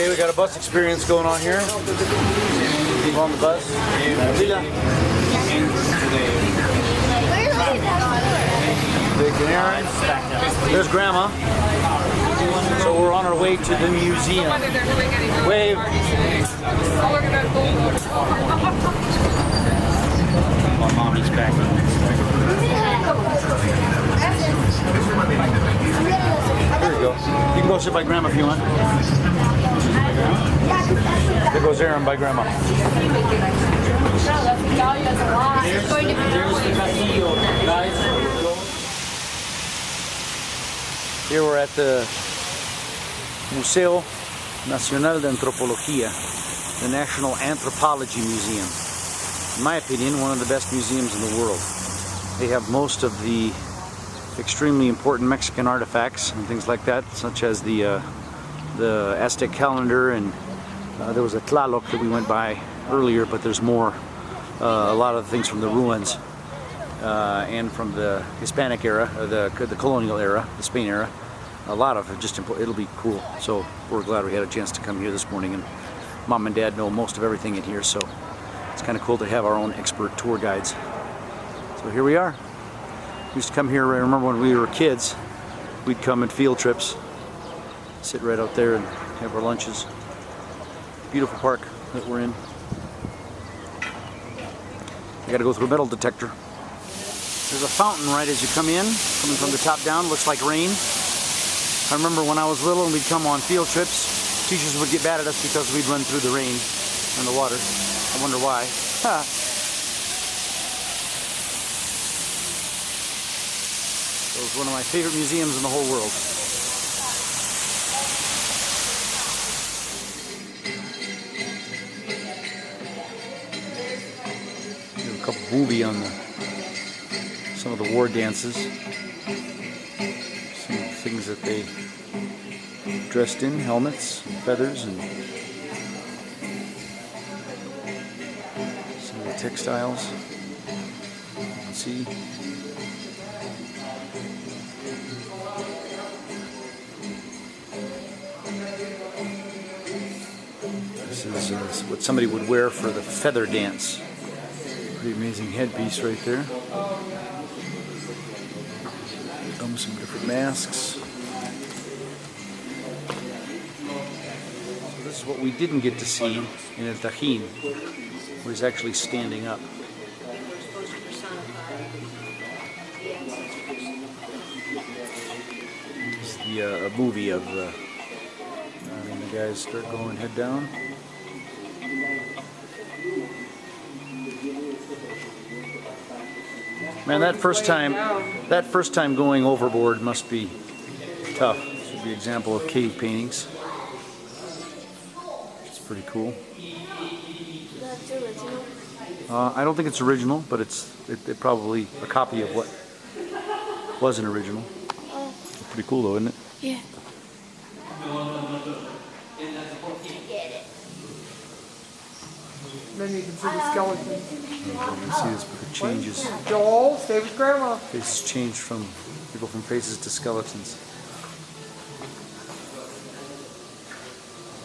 Okay, we got a bus experience going on here. Keep on the bus. There's Grandma. So we're on our way to the museum. Wave. My mommy's back. There you go. You can go sit by Grandma if you want. There goes Aaron by Grandma. Here we're at the Museo Nacional de Antropología, the National Anthropology Museum. In my opinion, one of the best museums in the world. They have most of the extremely important Mexican artifacts and things like that, such as the Aztec calendar, and there was a Tlaloc that we went by earlier, but there's more, a lot of things from the ruins and from the Hispanic era, the colonial era, the Spain era. A lot of it, just it'll be cool. So we're glad we had a chance to come here this morning, and Mom and Dad know most of everything in here, so it's kind of cool to have our own expert tour guides. So here we are. We used to come here, I remember when we were kids, we'd come on field trips, sit right out there and have our lunches. Beautiful park that we're in. You gotta go through a metal detector. There's a fountain right as you come in, coming from the top down, looks like rain. I remember when I was little and we'd come on field trips, teachers would get mad at us because we'd run through the rain and the water. I wonder why. Ha. It was one of my favorite museums in the whole world. There's a couple movie on some of the war dances. Some things that they dressed in, helmets, and feathers, and some of the textiles. You can see. This is what somebody would wear for the feather dance. Pretty amazing headpiece right there. Some different masks. So this is what we didn't get to see in El Tajín, where he's actually standing up. This is a movie of when the guys start going head down. Man, that first time going overboard must be tough. This would be an example of cave paintings. It's pretty cool. That's original? I don't think it's original, but it's probably a copy of what was an original. It's pretty cool though, isn't it? Yeah. Then you can see the skeleton. You can see this, it changes. Joel, stay with Grandma. Faces change from people from faces to skeletons.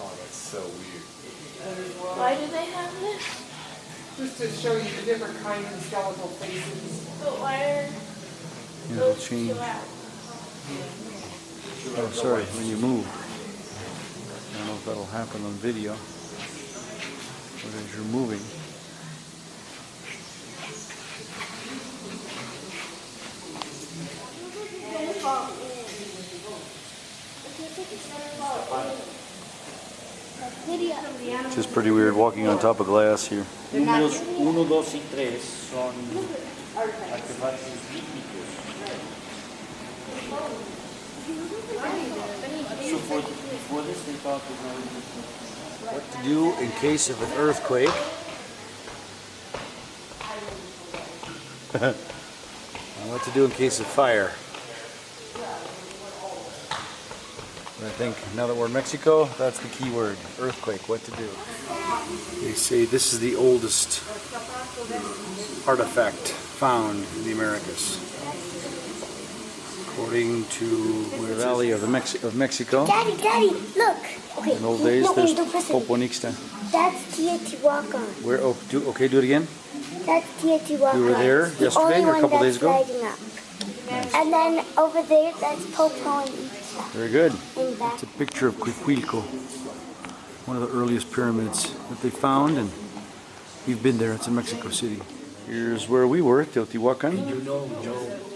Oh, that's so weird. Why do they have this? Just to show you the different kinds of skeletal faces. But why are It'll those change. two out? Oh, sorry, when you move. I don't know if that'll happen on video. But as you're moving. It's just pretty weird walking on top of glass here. Números 1, 2 y 3 son artefactos bíblicos. So for this they thought What to do in case of an earthquake. And what to do in case of fire. I think now that we're in Mexico, that's the key word. Earthquake, what to do. They say this is the oldest artifact found in the Americas. Going to the Valley of Mexico. Daddy, look. Okay. In old days, there's don't press it. Poponixta. That's Teotihuacan. Where? Oh, do it again. That's Teotihuacan. You were there yesterday or a couple days ago? And then over there, that's Popo and Icha. Very good. In back. It's a picture of Cuicuilco, one of the earliest pyramids that they found, and we've been there. It's in Mexico City. Here's where we were, Teotihuacan,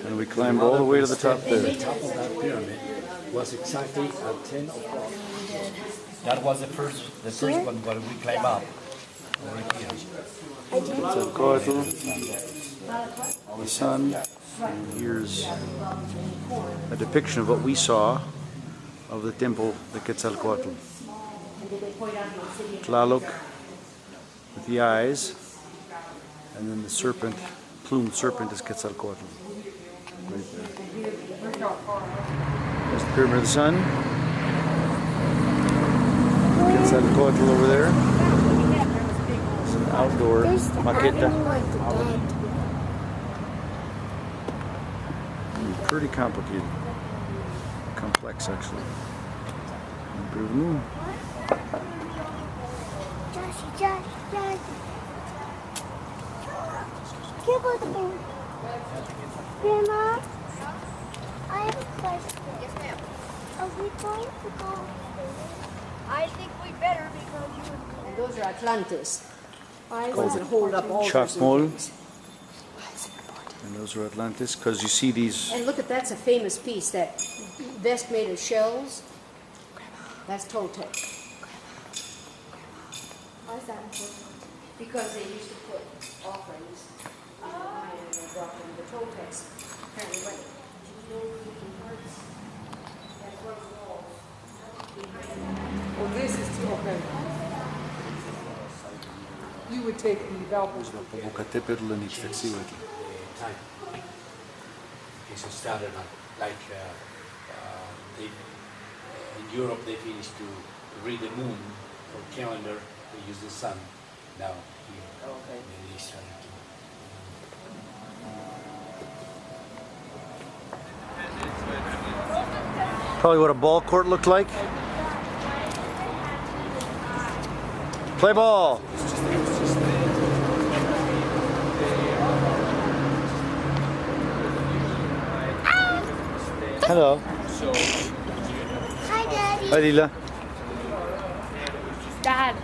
and we climbed all the way to the top there. The top of that pyramid was exactly at 10 o'clock. That was the first one where we climbed up. Over here. Quetzalcoatl, the sun. And here's a depiction of what we saw of the temple, the Quetzalcoatl. Tlaloc with the eyes, and then the serpent, plumed serpent is Quetzalcoatl. Right there. There's the Pyramid of the Sun. Quetzalcoatl over there. It's an outdoor maqueta. Pretty complicated. Complex, actually. Josh. Give us the phone. Grandma, I have a question. Yes, ma'am. Are we going to go? I think we better because you. And those are Atlantis. Those that hold up all Chacmol. And those are Atlantis, because you see these. And look at that's a famous piece. That vest made of shells. That's Toltec. Why is that important? Because they used to put offerings and they brought them the Toltecs. Apparently, went. That's one of the walls. Well, this is too okay. You would take the developers. Popocatépetl and Ixtaccihuatl. Time. Okay, so started like in Europe they finished to read the moon for calendar. They use the sun. Now here, they started to. Probably what a ball court looked like. Play ball. Hello. Hi, Daddy. Hi, Lila. Dad,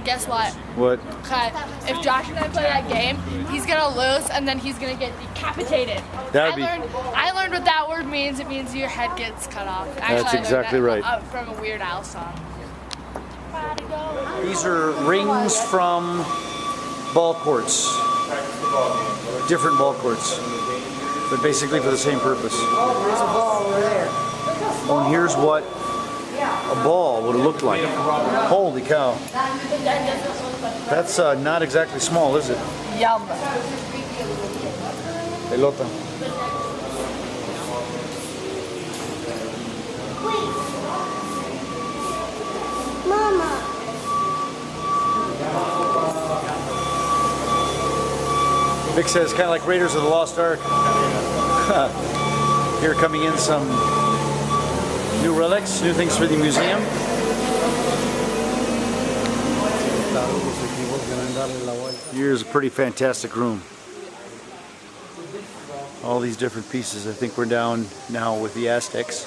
guess what? What? Okay, if Josh and I play that game, he's gonna lose and then he's gonna get decapitated. That'd be. I learned what that word means. It means your head gets cut off. Actually, That's I learned exactly that, right. From a Weird Al song. These are rings from ball courts. Different ball courts. But basically for the same purpose. Oh, there's a ball over there. Oh, and here's what a ball would have looked like. Holy cow. That's not exactly small, is it? Yum. Pelota. Mama. Vic says kind of like Raiders of the Lost Ark. Here coming in some new relics, new things for the museum. Here's a pretty fantastic room. All these different pieces. I think we're down now with the Aztecs.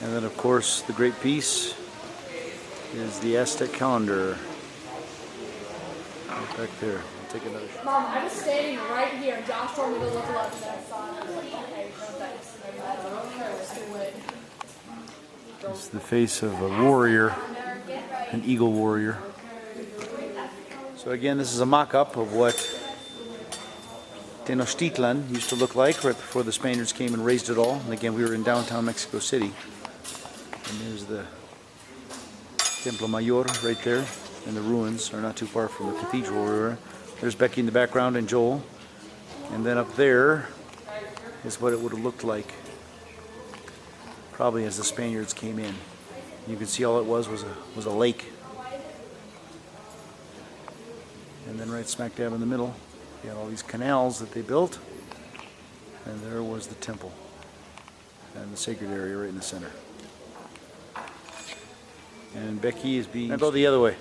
And then of course the great piece is the Aztec calendar. Right back there. I'll take another shot. Mom, I was standing right here and Josh told me to look left and I saw it. It's the face of a warrior, an eagle warrior. So again, this is a mock-up of what Tenochtitlan used to look like right before the Spaniards came and razed it all. And again, we were in downtown Mexico City. And there's the Templo Mayor right there. And the ruins are not too far from the cathedral where we were. There's Becky in the background and Joel. And then up there is what it would have looked like probably as the Spaniards came in. You can see all it was a lake. And then right smack dab in the middle, you had all these canals that they built. And there was the temple and the sacred area right in the center. And Becky is being... Now go the other way.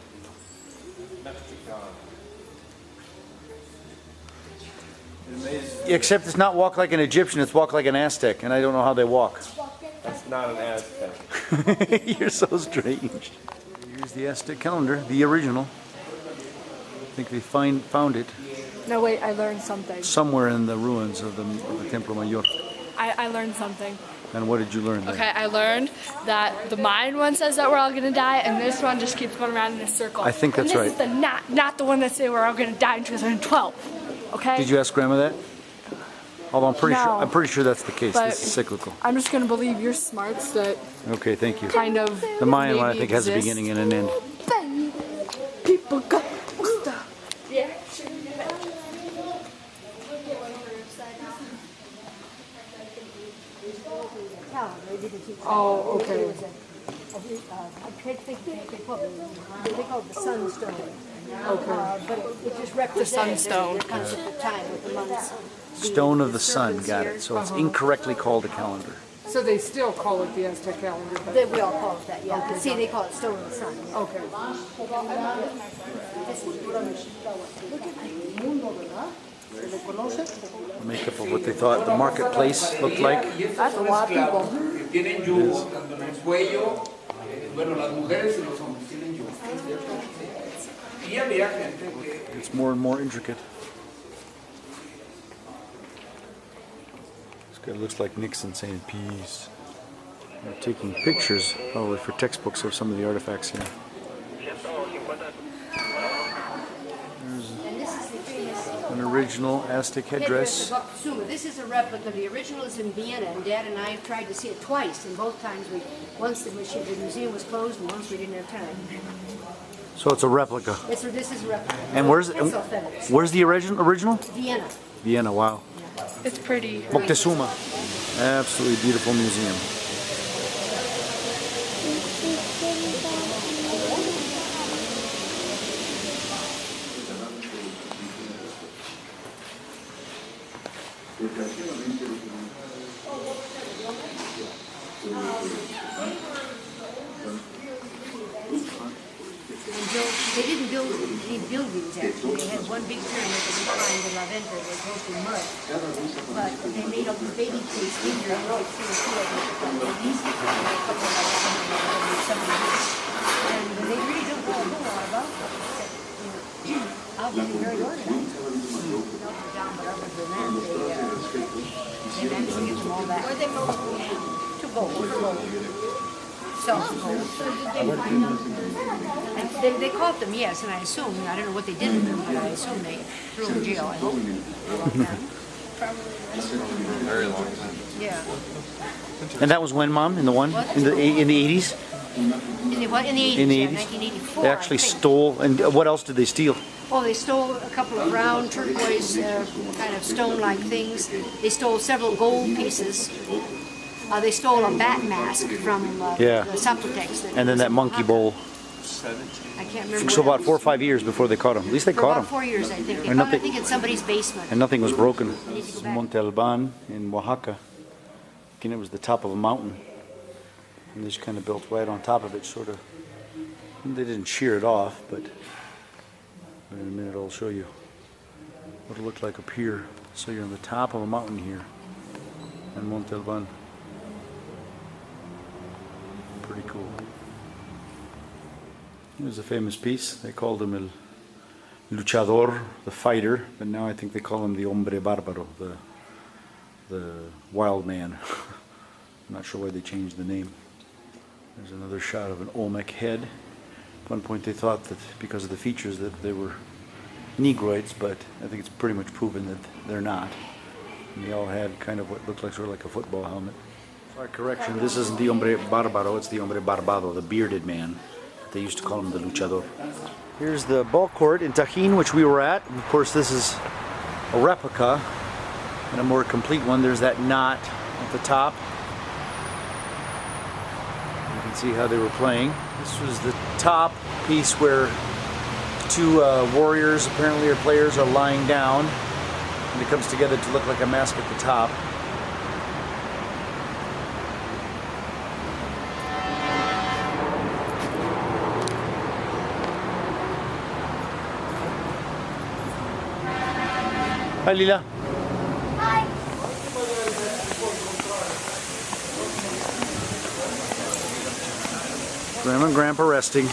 Except it's not walk like an Egyptian, it's walk like an Aztec, and I don't know how they walk. That's not an Aztec. You're so strange. Here's the Aztec calendar, the original. I think they found it No, wait, I learned something. somewhere in the ruins of the Templo Mayor. I learned something. And what did you learn there? Okay, I learned that the Mayan one says that we're all gonna die, and this one just keeps going around in a circle. I think that's and right. this is the not the one that say we're all gonna die in 2012. Okay. Did you ask Grandma that? Although I'm pretty sure that's the case. But This is cyclical. I'm just gonna believe your smarts that Okay, thank you. kind of The Mayan one I maybe think has a exist. beginning and an end. People go. Yeah. Oh, okay. They call it the sunstone. Okay. But it just represents sunstone. their concept of time with the months. Stone of the Sun, got it. So it's incorrectly called a calendar. So they still call it the Aztec calendar, but We all call it that, yeah. See, they call it stone of the sun. Yeah. okay. A makeup of what they thought the marketplace looked like. That's a lot of people. Tienen yugo tanto en el cuello, bueno, las mujeres y los hombres tienen yugo. Y había gente que It's more and more intricate. This guy looks like Nixon saying peace. They're taking pictures, probably for textbooks, of some of the artifacts here. And this is the famous An original Aztec headdress. of Ochoa. This is a replica. The original is in Vienna, and Dad and I have tried to see it twice. And both times, once the museum was closed, and once we didn't have time. So it's a replica. This is a replica. And where's It's authentic. where's the original? Vienna. Vienna, wow. It's pretty. Moctezuma. Absolutely beautiful museum. They didn't build these buildings actually. They had one big pyramid that we climbed in La Venta. It was built in mud. But they made up these baby trees figures. You always see a few of them like babies. And a couple of them and they really don't know a whole lot about them. Obviously very organized. Down, but other than that, they managed to get them all back. Where they moved? To gold. And they caught them, yes, and I assume, I don't know what they did with them, but I assume they threw them in jail, I hope. Very long time. Yeah. And that was when, Mom? In the one? What? In the 80s? In the what? In the 80s, In the yeah, 80s? 1984. They actually I think. stole, and what else did they steal? Oh, they stole a couple of round turquoise kind of stone-like things. They stole several gold pieces. They stole a bat mask from Yeah. the Zapotecs. And then that monkey bowl. I can't remember. So what about it 4 or was. 5 years before they caught him. At least they For caught about him. 4 years, I think. They And found, nothing- I think, in somebody's basement. And nothing was broken. need to go This is back. Monte Alban in Oaxaca. Again, it was the top of a mountain. And they just kind of built right on top of it, sort of. They didn't shear it off, but in a minute I'll show you what it looked like up here. So you're on the top of a mountain here in Monte Alban. Pretty cool. It was a famous piece. They called him El Luchador, the fighter, but now I think they call him the Hombre Bárbaro, the wild man. I'm not sure why they changed the name. There's another shot of an Olmec head. At one point they thought that because of the features that they were Negroids, but I think it's pretty much proven that they're not. And they all had kind of what looked like sort of like a football helmet. Sorry, correction, this isn't the Hombre Bárbaro, it's the Hombre Barbado, the bearded man. They used to call him the Luchador. Here's the ball court in Tajín, which we were at. Of course, this is a replica and a more complete one. There's that knot at the top. You can see how they were playing. This was the top piece where two warriors, apparently, or players, are lying down. And it comes together to look like a mask at the top. Hi, Lila. Hi. Grandma and Grandpa resting.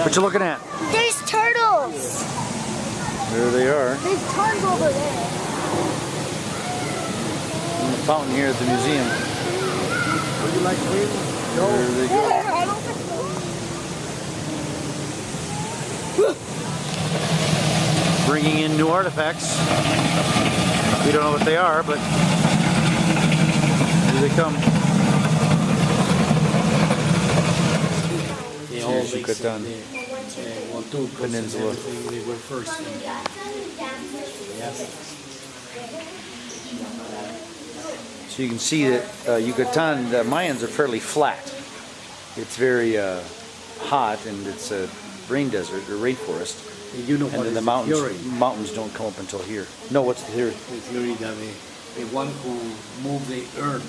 What you looking at? There's turtles. There they are. There's tons over there. In the fountain here at the museum. Would you like to win? There they go. I don't think so. Bringing in new artifacts. We don't know what they are, but here they come. They all Yucatan Peninsula. They were first. Yes. So you can see that Yucatan, the Mayans are fairly flat. It's very hot, and it's a rain desert or rainforest. You know And what then is the theory? mountains don't come up until here. No, what's the theory? The theory that the one who moved the earth,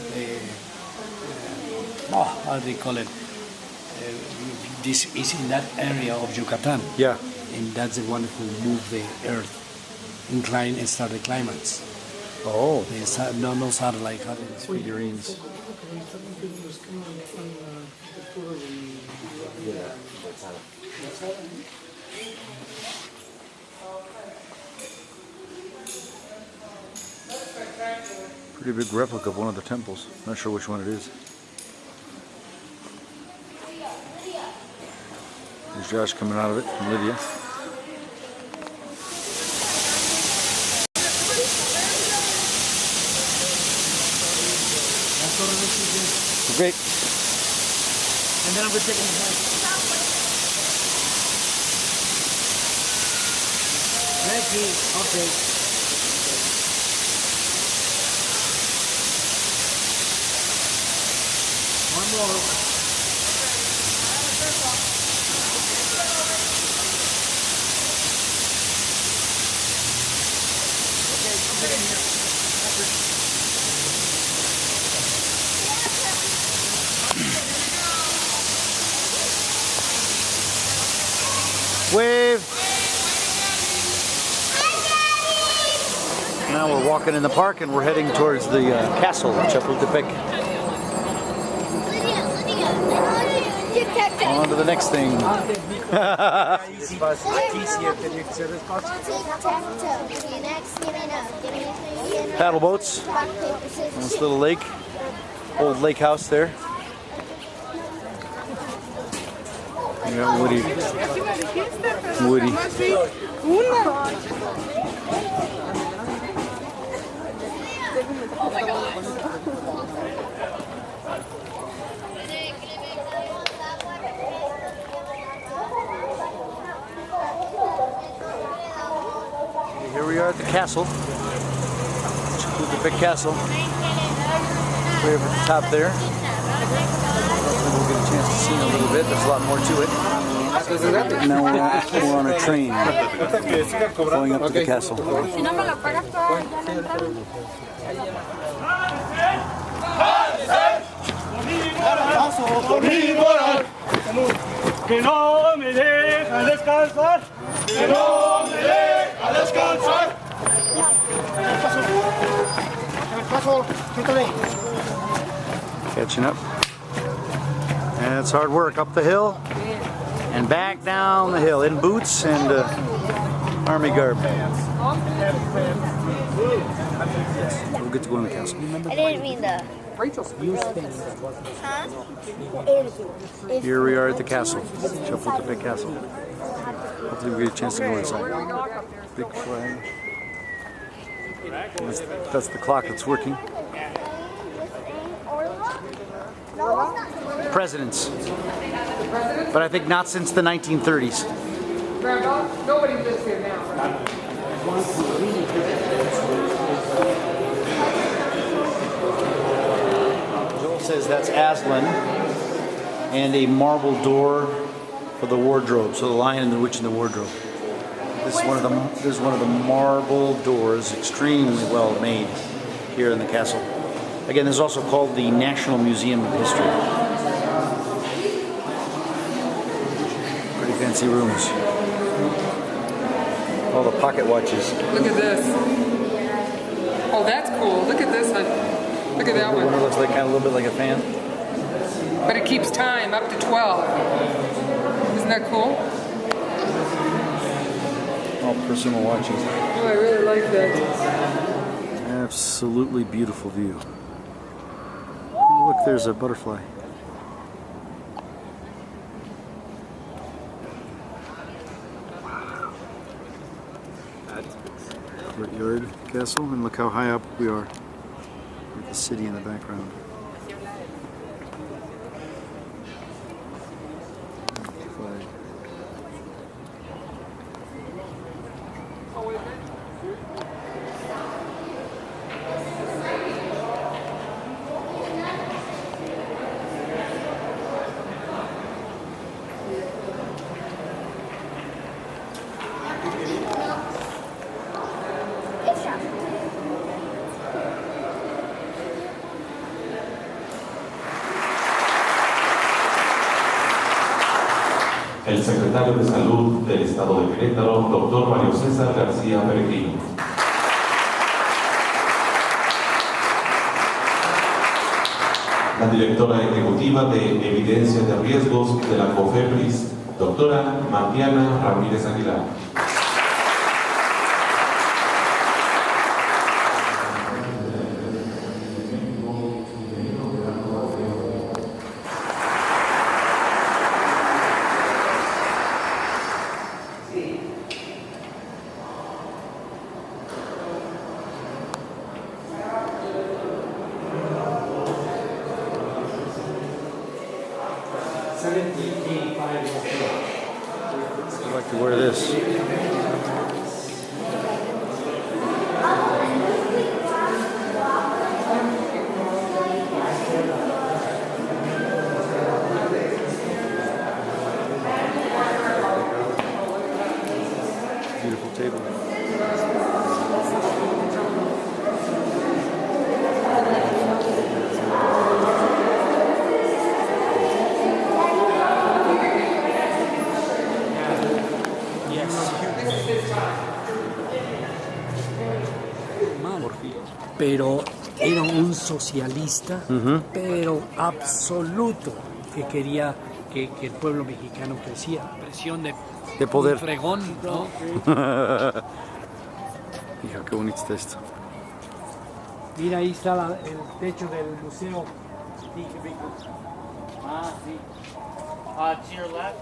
how do they call it? This is in that area of Yucatan. Yeah. And that's the one who moved the earth, inclined and started climates. Oh. No satellite. Figurines. Pretty big replica of one of the temples. Not sure which one it is. There's Josh coming out of it, and Lydia. Great. And then I'm going to take him back. Okay. One more. Wave. Now we're walking in the park and we're heading towards the castle, Chapultepec. On to the next thing. Paddle boats. This little lake. Old lake house there. Yeah, Woody. Here we are at the castle. Chapultepec Castle. Way over at the top there. We'll get a chance to see in a little bit. There's a lot more to it. Now we're on a train going up to the castle. Que no me deja descansar, que no me deja descansar. Catching up. And it's hard work up the hill and back down the hill in boots and army garb. We'll get to go in the castle. I didn't mean the. Huh? Here we are at the castle, Chapultepec Castle. Hopefully we get a chance to go inside. Big flag. That's the clock that's working. Presidents. But I think not since the 1930s. Grandpa, nobody lives here now. Joel says that's Aslan and a marble door for the wardrobe. So the Lion and the Witch and the Wardrobe. This is one of the marble doors, extremely well made here in the castle. Again, this is also called the National Museum of History. fancy rooms. All the pocket watches. Look at this. Oh, that's cool. Look at this one. Look at that The one that one. looks like kind of a little bit like a fan. But it keeps time up to 12. Isn't that cool? All personal watches. Oh, I really like that. Absolutely beautiful view. Oh, look, there's a butterfly. Courtyard castle, and look how high up we are with the city in the background. Flag. El secretario de Salud del Estado de Querétaro, doctor Mario César García Peregrino. La directora ejecutiva de Evidencia de Riesgos de la COFEPRIS, doctora Mariana Ramírez Aguilar. I'd like to wear this. Beautiful table. Pero era un socialista, pero absoluto, que quería que el pueblo mexicano creciera. Presión de poder. Un fregón, ¿no? Hija, qué bonito está esto. Mira, ahí está el techo del museo. Ah, sí. To your left.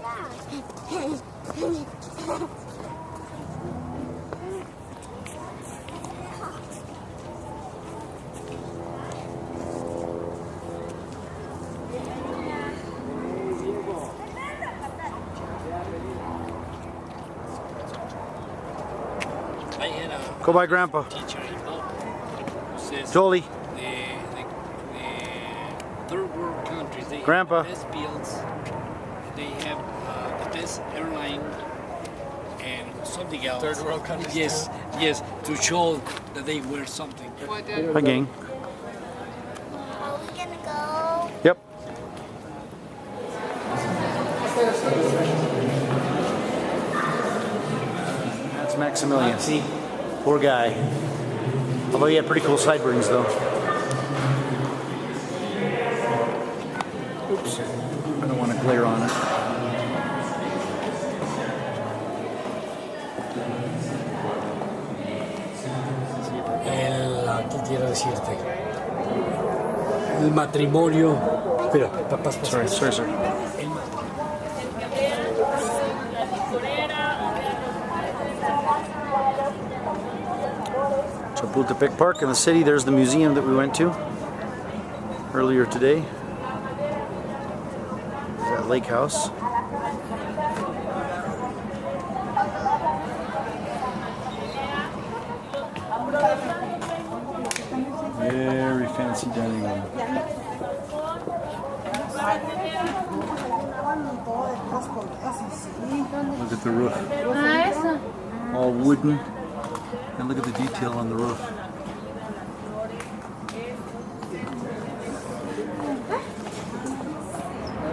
Go by Grandpa. Teacher says Jolie. the third world countries, they Grandpa. have the best fields, they have the best airline, and something else. Third world countries. Yes, yes, to show that they were something. Hi, gang. Are we gonna go? Yep. That's Maximilian. Poor guy. Although he had pretty cool sideburns, though. Oops. I don't want to glare on it. ¿Qué quiero decirte? El matrimonio. Espera, papás, Sorry, sir. Chapultepec Park in the city. There's the museum that we went to earlier today. There's that lake house. Very fancy dining room. Look at the roof. All wooden. And look at the detail on the roof.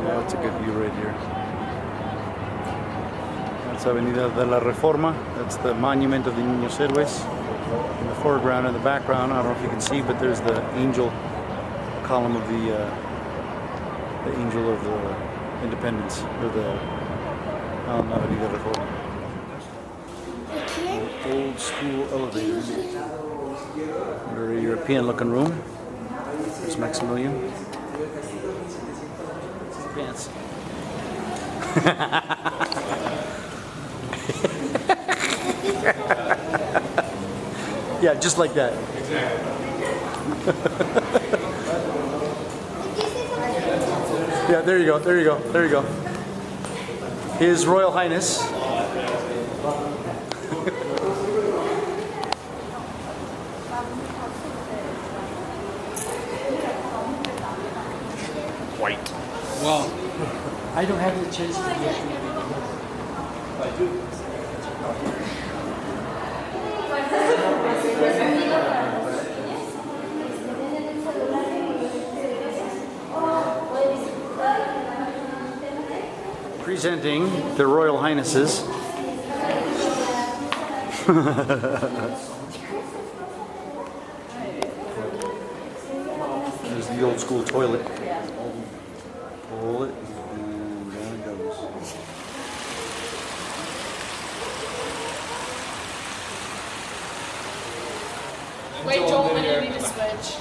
That's a good view right here. That's Avenida de la Reforma. That's the monument of the Niños Héroes. In the foreground and the background, I don't know if you can see, but there's the angel column of the angel of the independence, or the Avenida Reforma. Old school elevator. Very European looking room. There's Maximilian. Pants. Yeah, just like that. Yeah, there you go, there you go, there you go. His Royal Highness. White. Well, I don't have the chance to get I do. Presenting the Royal Highnesses. There's the old school toilet. Pull it, and down it goes. Wait, Joel, when do you need to switch?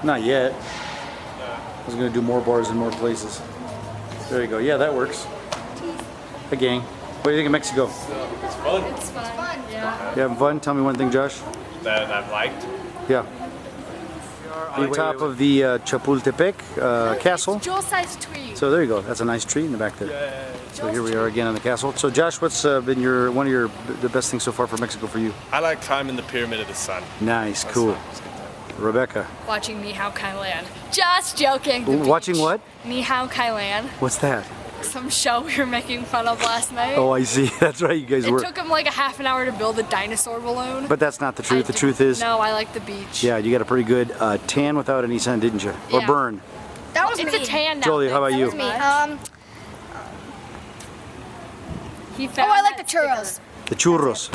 Not yet. I was going to do more bars in more places. There you go. Yeah, that works. Hey, gang. What do you think of Mexico? It's fun. It's fun. Yeah. You having fun? Tell me one thing, Josh. That I've liked. Yeah. On top of the Chapultepec castle. Joel-sized tweet. So there you go. That's a nice tree in the back there. Yeah. So here we are again on the castle. So Josh, what's been one of the best things so far for Mexico for you? I like climbing the Pyramid of the Sun. Nice, That's cool. fun. It's a good time. Rebecca. Watching Ni Hao Kai Lan. Just joking. Watching what? Ni Hao Kai Lan. What's that? Some show we were making fun of last night. Oh, I see. That's right. You guys It were. took him like a half an hour to build a dinosaur balloon. But that's not the truth. The truth is. No, I like the beach. Yeah, you got a pretty good tan without any sun, didn't you? Or Yeah. burn. That was It's me. a tan now. Jolie, how about you? That was me. He found I like that the churros. The churros.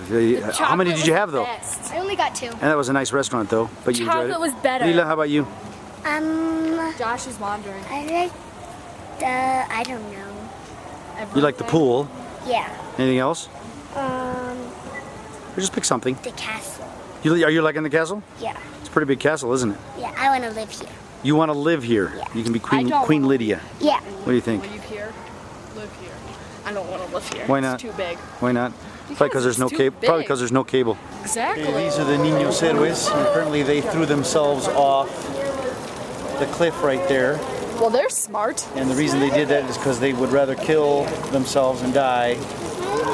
How many did you have though? Best. I only got 2. And that was a nice restaurant though. But you enjoyed it. Chocolate was better. Lila, how about you? Josh is wandering. I like I don't know. You like the pool. Yeah. Anything else? Um, Or just pick something. the castle. Are you liking the castle? Yeah. It's a pretty big castle, isn't it? Yeah, I want to live here. You want to live here. Yeah. You can be I don't Queen wanna Lydia. Yeah. What do you think? Will you here? Live here. I don't want to live here. Why not? It's too big. Why not? Probably because there's no it's too cable. Probably big. because there's no cable. Exactly. Okay, these are the Niños Héroes. And apparently they threw themselves off the cliff right there. Well, they're smart. And the reason they did that is because they would rather kill themselves and die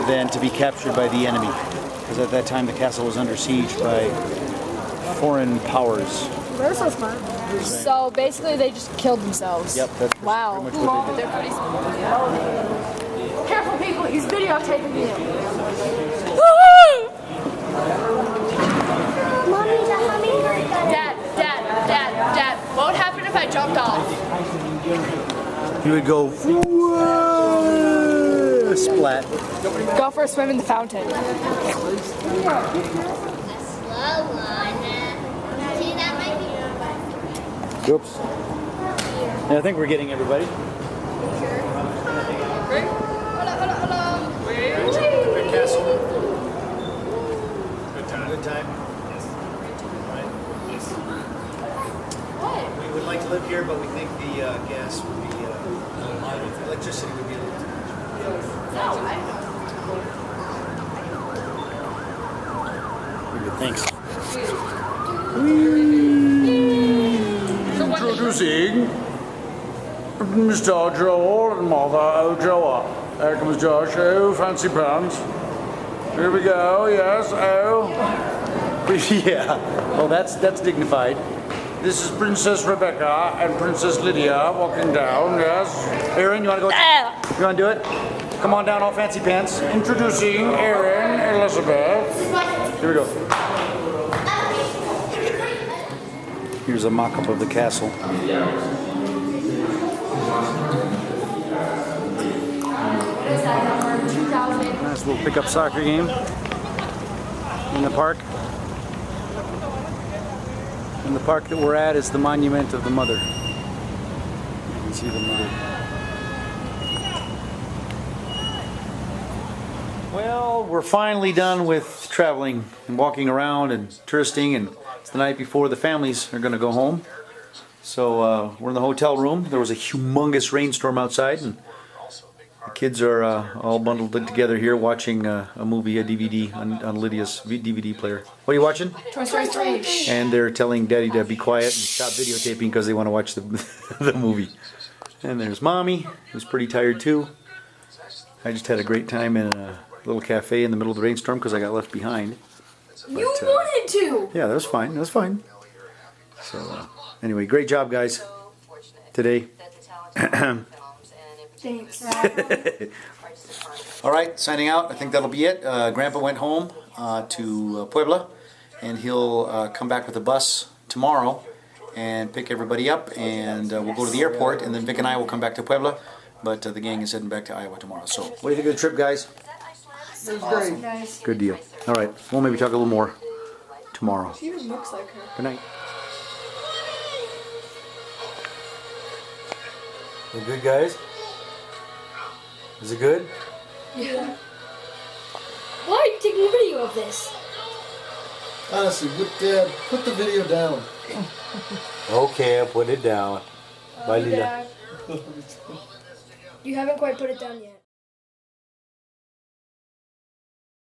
than to be captured by the enemy. Because at that time the castle was under siege by foreign powers. They're so smart. So basically, they just killed themselves. Yep, that's Wow. pretty much what they did. They're pretty smart. Careful, people! He's videotaping you. Mommy, the hummingbird got Dad, what would happen if I jumped off? You would go splat. Go for a swim in the fountain. Oops. Yeah, I think we're getting everybody. Good castle. Good time. Good time. Yes. Right. Yes. What? We would like to live here, but we think the gas would be, electricity would be a little too much. Thanks. Introducing Mr. Joel and Mother Ochoa. There comes Josh. Oh, fancy pants. Here we go. Yes. Oh. Yeah. Well, that's dignified. This is Princess Rebecca and Princess Lydia walking down. Yes. Aaron, you want to go? You want to do it? Come on down, all fancy pants. Introducing Aaron Elizabeth. Here we go. Here's a mock-up of the castle. Nice little pickup soccer game in the park. And the park that we're at is the Monument of the Mother. You can see the mother. Well, we're finally done with traveling and walking around and touristing, and it's the night before the families are going to go home. So we're in the hotel room. There was a humongous rainstorm outside, and the kids are all bundled together here watching a movie, a DVD on Lydia's DVD player. What are you watching? Toy Story 3. And they're telling Daddy to be quiet and stop videotaping because they want to watch the, the movie. And there's Mommy, who's pretty tired too. I just had a great time in a little cafe in the middle of the rainstorm because I got left behind. But, You wanted to! Yeah, that was fine. That was fine. So, anyway, great job, guys, today. Thanks. All right, signing out. I think that'll be it. Grandpa went home to Puebla, and he'll come back with a bus tomorrow and pick everybody up, and we'll go to the airport, and then Vic and I will come back to Puebla, but the gang is heading back to Iowa tomorrow. So, what do you think of the trip, guys? It was great. Nice. Good deal. All right, we'll maybe talk a little more tomorrow. She even looks like her. Good night. You good, guys? Is it good? Yeah. Why are you taking a video of this? Honestly, put the video down. Okay, I'll put it down. Bye, Lila. You haven't quite put it down yet.